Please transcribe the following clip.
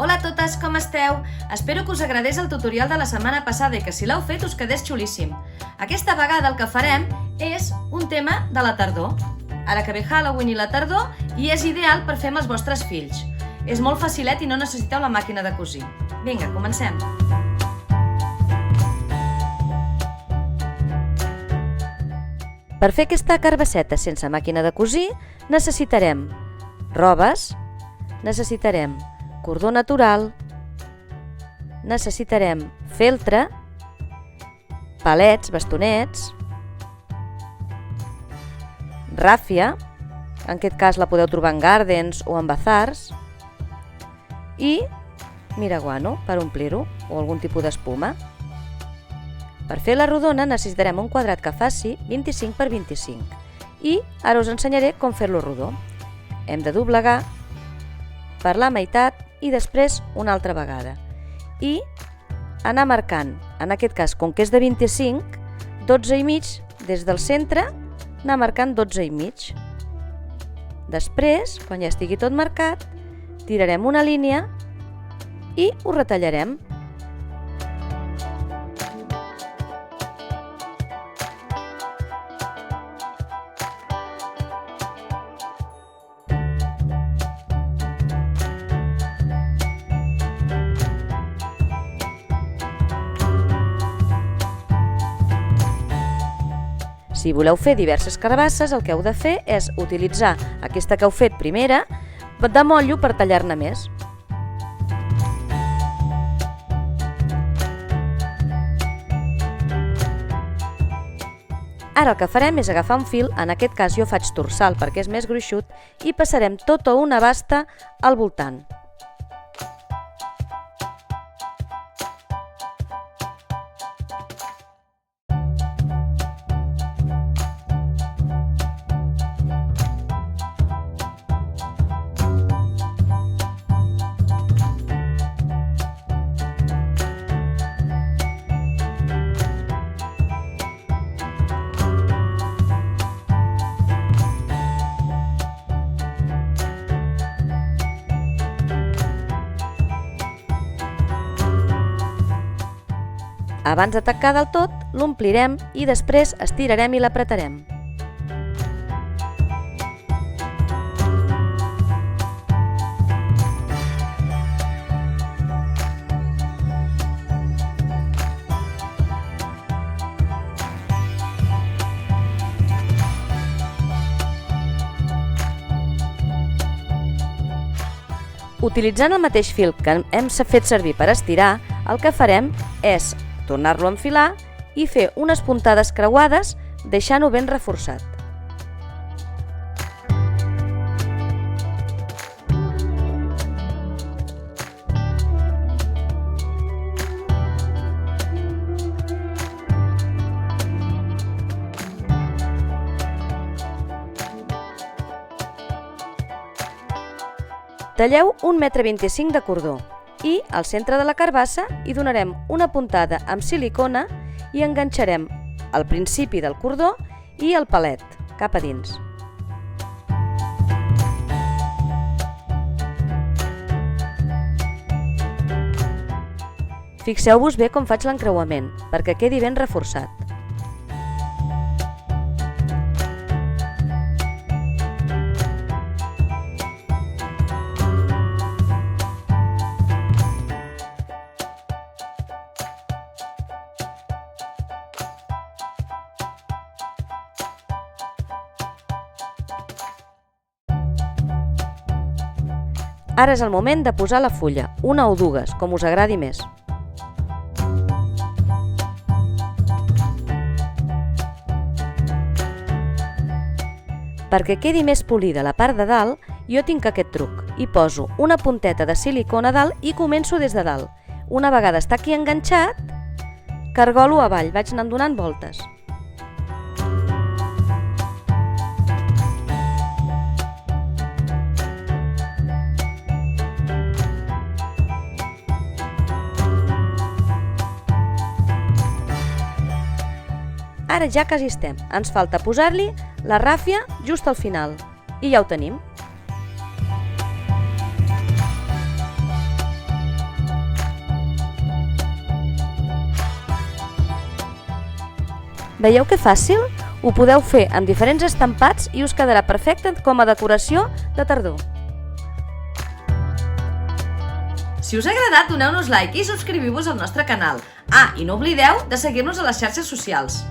Hola a totes, com esteu? Espero que us agradés el tutorial de la setmana passada i que si l'heu fet us quedés xulíssim. Aquesta vegada el que farem és un tema de la tardor. Ara que ve Halloween i la tardor, i és ideal per fer amb els vostres fills. És molt facilet i no necessiteu la màquina de cosir. Vinga, comencem! Per fer aquesta carbasseta sense màquina de cosir necessitarem robes, necessitarem cordó natural, necessitarem feltre, palets, bastonets, ràfia, en aquest cas la podeu trobar en Gardens o en Bazars, i miraguano per omplir-ho o algun tipus d'espuma. Per fer la rodona necessitarem un quadrat que faci 25 per 25 i ara us ensenyaré com fer-lo rodó. Hem de doblegar per la meitat i després una altra vegada i anar marcant, en aquest cas com que és de 25, 12 i mig des del centre, anar marcant 12 i mig. Després, quan ja estigui tot marcat, tirarem una línia i ho retallarem. Si voleu fer diverses carbasses, el que heu de fer és utilitzar aquesta que heu fet primera de motllo per tallar-ne més. Ara el que farem és agafar un fil, en aquest cas jo faig torsal perquè és més gruixut, i passarem tota una basta al voltant. Abans de tancar del tot, l'omplirem i després estirarem i l'apretarem. Utilitzant el mateix fil que hem fet servir per estirar, el que farem és tornar-lo a enfilar i fer unes puntades creuades deixant-ho ben reforçat. Talleu 1,25 m de cordó i al centre de la carbassa hi donarem una puntada amb silicona i enganxarem el principi del cordó i el palet cap a dins. Fixeu-vos bé com faig l'encreuament perquè quedi ben reforçat. Ara és el moment de posar la fulla, una o dues, com us agradi més. Perquè quedi més polida la part de dalt, jo tinc aquest truc. Hi poso una punteta de silicona a dalt i començo des de dalt. Una vegada està aquí enganxat, cargolo avall, vaig anant donant voltes. Ara ja quasi estem, ens falta posar-li la ràfia just al final i ja ho tenim. Veieu que fàcil? Ho podeu fer amb diferents estampats i us quedarà perfecte com a decoració de tardor. Si us ha agradat, doneu-nos like i subscriviu-vos al nostre canal. I no oblideu de seguir-nos a les xarxes socials.